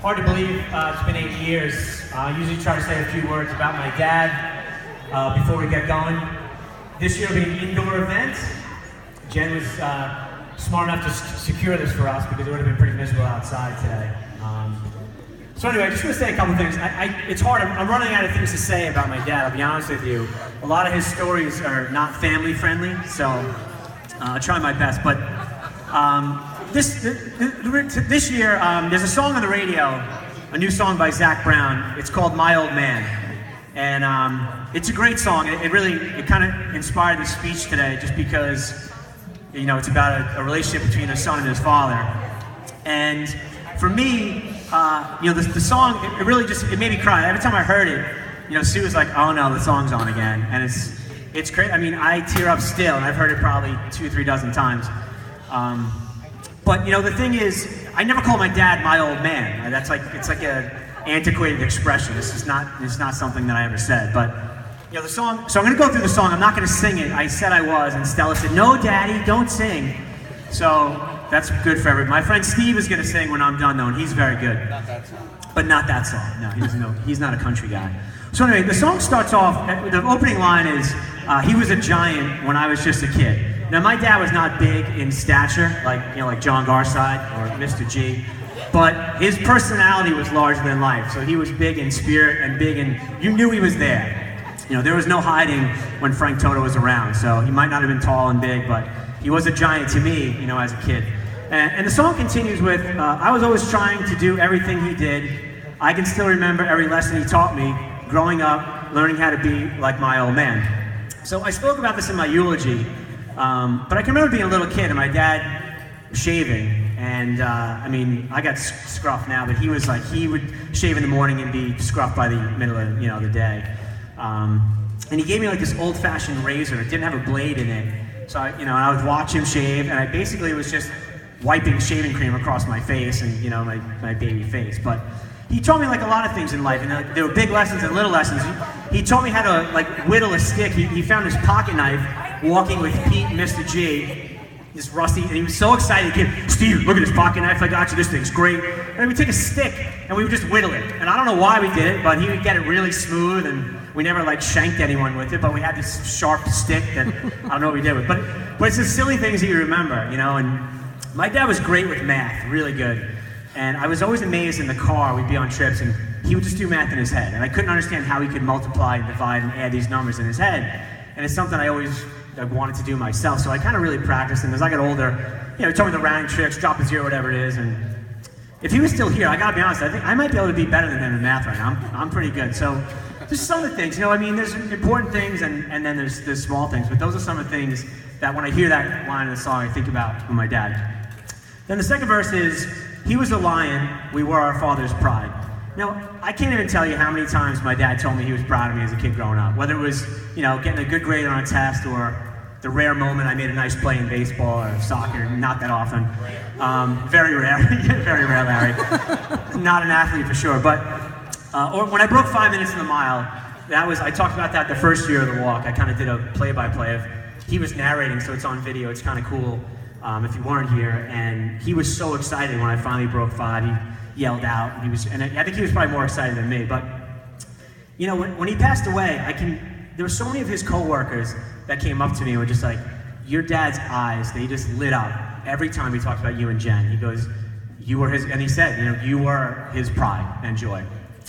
Hard to believe it's been 8 years. I usually try to say a few words about my dad before we get going. This year will be an indoor event. Jen was smart enough to secure this for us because it would have been pretty miserable outside today. So anyway, I just want to say a couple things. It's hard. I'm running out of things to say about my dad, I'll be honest with you. A lot of his stories are not family friendly, so I'll try my best. But this year, there's a song on the radio, a new song by Zach Brown. It's called My Old Man. And it's a great song. It kind of inspired the speech today just because, you know, it's about a relationship between a son and his father. And for me, you know, the song, it made me cry. Every time I heard it, you know, Sue was like, oh no, the song's on again. And it's great. I mean, I tear up still, and I've heard it probably 2 or 3 dozen times. But you know, the thing is, I never call my dad my old man. It's like an antiquated expression. It's not something that I ever said. But you know, the song. So I'm going to go through the song. I'm not going to sing it. I said I was, and Stella said, "No, Daddy, don't sing." So that's good for everybody. My friend Steve is going to sing when I'm done, though, and he's very good. Not that song. But not that song. No, he doesn't know. He's not a country guy. So anyway, the song starts off. The opening line is, "He was a giant when I was just a kid." Now, my dad was not big in stature, like John Garside or Mr. G, but his personality was larger than life. So he was big in spirit and big in, you knew he was there. You know, there was no hiding when Frank Toto was around. So he might not have been tall and big, but he was a giant to me, you know, as a kid. And the song continues with, I was always trying to do everything he did. I can still remember every lesson he taught me, growing up, learning how to be like my old man. So I spoke about this in my eulogy. But I can remember being a little kid and my dad shaving, and I mean, I got scruffed now, but he would shave in the morning and be scruffed by the middle of, you know, the day. And he gave me like this old-fashioned razor. It didn't have a blade in it, so I would watch him shave, and I basically was just wiping shaving cream across my face and, you know, my baby face. But he taught me like a lot of things in life, and there were big lessons and little lessons. He taught me how to like whittle a stick. He found his pocket knife walking with Pete and Mr. G, this rusty, and he was so excited. He came, Steve, look at this pocket knife I got you, this thing's great. And we'd take a stick, and we would just whittle it. And I don't know why we did it, but he would get it really smooth, and we never like shanked anyone with it, but we had this sharp stick that I don't know what we did with. But it's the silly things that you remember, you know, and my dad was great with math, really good. And I was always amazed in the car, we'd be on trips, and he would just do math in his head. And I couldn't understand how he could multiply and divide and add these numbers in his head. And it's something I wanted to do myself, so I kind of really practiced. And as I got older, you know, he taught me the rounding tricks, drop a zero, whatever it is. And if he was still here, I gotta be honest, I think I might be able to be better than him in math right now. I'm pretty good. So just some of the things, you know, I mean, there's important things and then there's small things, but those are some of the things that when I hear that line in the song, I think about my dad. Then the second verse is, he was a lion, we were our father's pride. Now, I can't even tell you how many times my dad told me he was proud of me as a kid growing up. Whether it was, you know, getting a good grade on a test or the rare moment I made a nice play in baseball or soccer, not that often. Very rare, very rare, Larry. Not an athlete for sure, but, or when I broke 5 minutes in the mile, I talked about that the first year of the walk. I kind of did a play-by-play of, he was narrating, so it's on video, it's kind of cool if you weren't here, and he was so excited when I finally broke 5. He yelled out, and I think he was probably more excited than me, but you know, when he passed away, there were so many of his co-workers that came up to me and were just like, your dad's eyes, they just lit up every time he talked about you and Jen. He goes, you were his, and he said, you know, you were his pride and joy.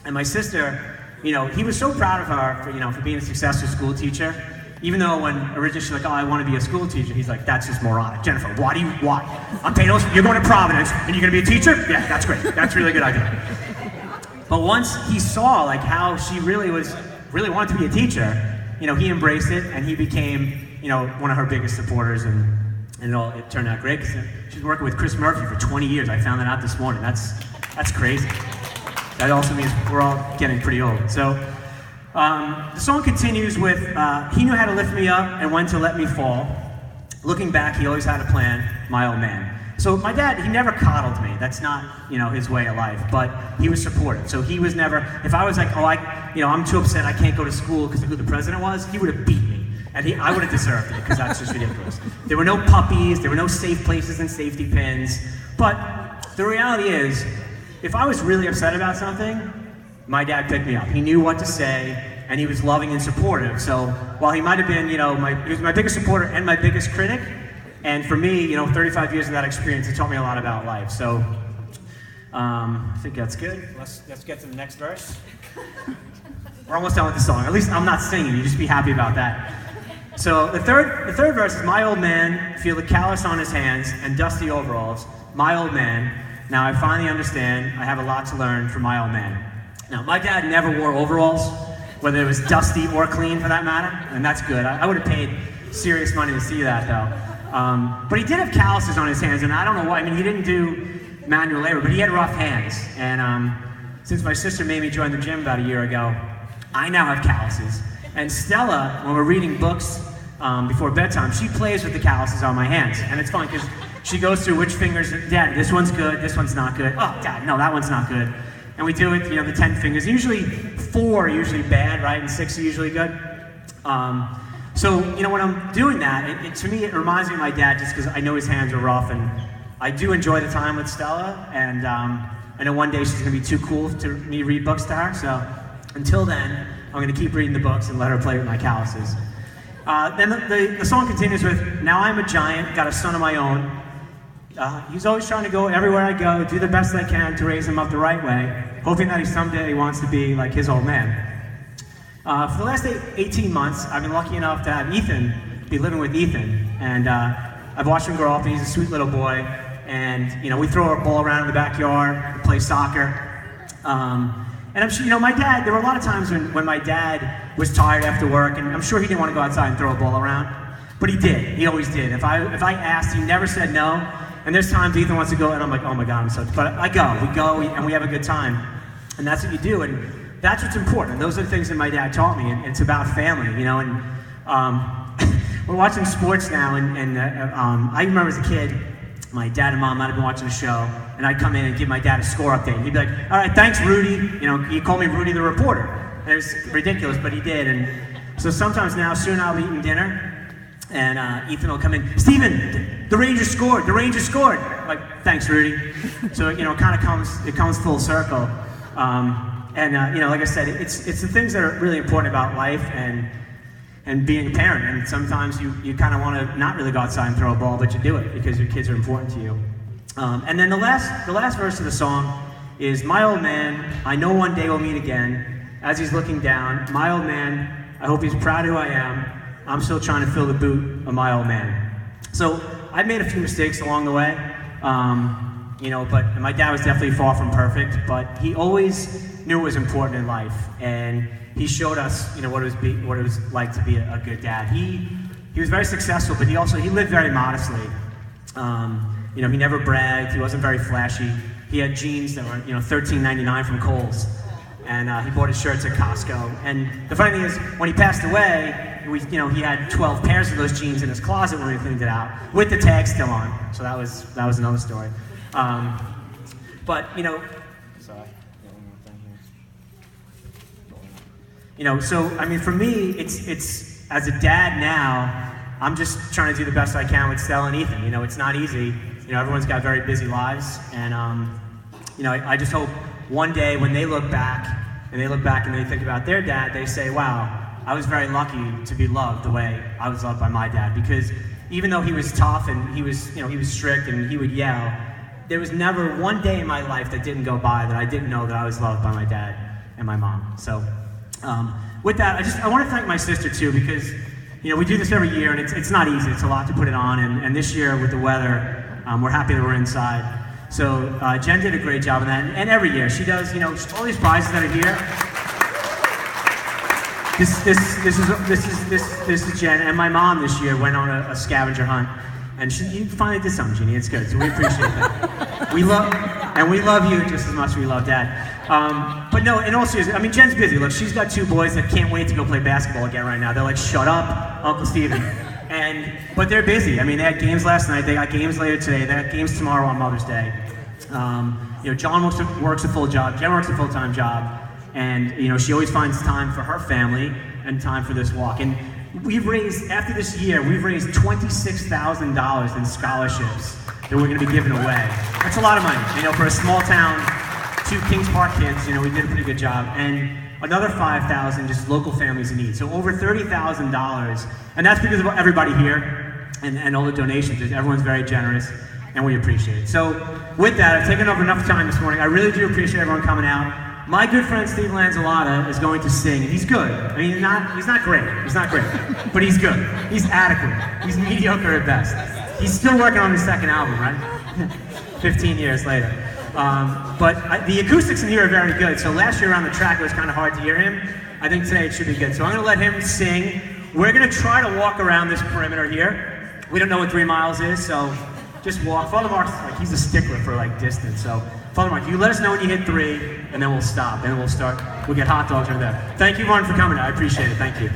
And my sister, you know, he was so proud of her for being a successful school teacher. Even though when originally she's like, oh, I want to be a school teacher, he's like, that's just moronic. Jennifer, why? I'm paying those, you're going to Providence, and you're going to be a teacher? Yeah, that's great. That's a really good idea. But once he saw like how she really wanted to be a teacher, you know, he embraced it, and he became, you know, one of her biggest supporters, and it turned out great, because she's working with Chris Murphy for 20 years. I found that out this morning. That's crazy. That also means we're all getting pretty old. So, the song continues with, he knew how to lift me up and when to let me fall. Looking back, he always had a plan, my old man. So my dad, he never coddled me. That's not, you know, his way of life, but he was supportive. So he was never, if I was like, oh, I'm too upset I can't go to school because of who the president was, he would have beat me. And I would have deserved it, because that's just ridiculous. There were no puppies, there were no safe places and safety pins. But the reality is if I was really upset about something, my dad picked me up. He knew what to say, and he was loving and supportive. So while he might have been, he was my biggest supporter and my biggest critic, and for me, 35 years of that experience, it taught me a lot about life. So I think that's good. Let's get to the next verse. We're almost done with the song. At least I'm not singing. You just be happy about that. So the third verse is, my old man, feel the callus on his hands and dusty overalls. My old man, now I finally understand. I have a lot to learn from my old man. Now, my dad never wore overalls, whether it was dusty or clean for that matter, and that's good. I would have paid serious money to see that, though. But he did have calluses on his hands, and I don't know why. I mean, he didn't do manual labor, but he had rough hands. And since my sister made me join the gym about a year ago, I now have calluses. And Stella, when we're reading books before bedtime, she plays with the calluses on my hands. And it's fun because she goes through which fingers, Dad, this one's good, this one's not good. Oh, Dad, no, that one's not good. And we do it, the 10 fingers. Usually 4 are usually bad, right? And 6 are usually good. So, when I'm doing that, to me, it reminds me of my dad just because I know his hands are rough. And I do enjoy the time with Stella. And I know one day she's going to be too cool to me to read books to her. So until then, I'm going to keep reading the books and let her play with my calluses. Then the song continues with, now I'm a giant, got a son of my own. He's always trying to go everywhere I go, do the best I can to raise him up the right way, hoping that he someday wants to be like his old man. For the last 18 months, I've been lucky enough to have Ethan, be living with Ethan. And I've watched him grow up, and he's a sweet little boy. And, we throw a ball around in the backyard, play soccer. And I'm sure, my dad, there were a lot of times when my dad was tired after work, and I'm sure he didn't want to go outside and throw a ball around, but he did. He always did. If I asked, he never said no. And there's times Ethan wants to go, and I'm like, oh my God, I'm so, but we go, and we have a good time. And that's what you do, and that's what's important. Those are the things that my dad taught me, and it's about family, and we're watching sports now, and I remember as a kid, my dad and mom might have been watching a show, and I'd come in and give my dad a score update. He'd be like, all right, thanks, Rudy. He called me Rudy the reporter. And it was ridiculous, but he did. And so sometimes now, soon I'll be eating dinner, and Ethan will come in, Steven, the Rangers scored, I'm like, thanks, Rudy. So, it kind of comes full circle. Like I said, it's the things that are really important about life and being a parent. And sometimes you kind of want to not really go outside and throw a ball, but you do it because your kids are important to you. And then the last verse of the song is, my old man, I know one day we'll meet again. As he's looking down, my old man, I hope he's proud of who I am. I'm still trying to fill the boot of my old man. So I've made a few mistakes along the way, but my dad was definitely far from perfect, but he always knew what was important in life, and he showed us, what it was like to be a good dad. He was very successful, but he lived very modestly. He never bragged. He wasn't very flashy. He had jeans that were, $13.99 from Kohl's, and he bought his shirts at Costco. And the funny thing is, when he passed away, he had 12 pairs of those jeans in his closet when we cleaned it out, with the tag still on. So that was another story. So for me, it's as a dad now, I'm just trying to do the best I can with Stella and Ethan. It's not easy. Everyone's got very busy lives, and I just hope one day when they look back and they think about their dad, they say, wow, I was very lucky to be loved the way I was loved by my dad. Because even though he was tough and he was strict and he would yell, there was never one day in my life that didn't go by that I didn't know that I was loved by my dad and my mom. So with that, I want to thank my sister too, because we do this every year, and it's not easy. It's a lot to put it on, and this year with the weather, we're happy that we're inside. So Jen did a great job of that, and every year she does. All these prizes that are here. This is Jen, and my mom this year went on a scavenger hunt, and you finally did something, Jeannie. It's good, so we appreciate that. We love you just as much as we love Dad. But no, in all seriousness, Jen's busy. Look, she's got 2 boys that can't wait to go play basketball again right now. They're like, shut up, Uncle Steven. But they're busy. They had games last night. They got games later today. They got games tomorrow on Mother's Day. John works a full job. Jen works a full-time job. And, she always finds time for her family and time for this walk. And after this year, we've raised $26,000 in scholarships that we're going to be giving away. That's a lot of money, for a small town 2 Kings Park kids, we did a pretty good job, and another 5,000 just local families in need. So over $30,000, and that's because of everybody here and all the donations. Everyone's very generous, and we appreciate it. So with that, I've taken over enough time this morning. I really do appreciate everyone coming out. My good friend Steve Lanzolata is going to sing. He's good. I mean, he's not great. He's not great, but he's good. He's adequate. He's mediocre at best. He's still working on his second album, right? 15 years later. But the acoustics in here are very good. So last year around the track, it was kind of hard to hear him. I think today it should be good. So I'm going to let him sing. We're going to try to walk around this perimeter here. We don't know what 3 miles is, so just walk. Father Mark's he's a stickler for distance. So Father Mark, you let us know when you hit 3, and then we'll stop. And we'll start. We'll get hot dogs over there. Thank you, everyone, for coming. I appreciate it. Thank you.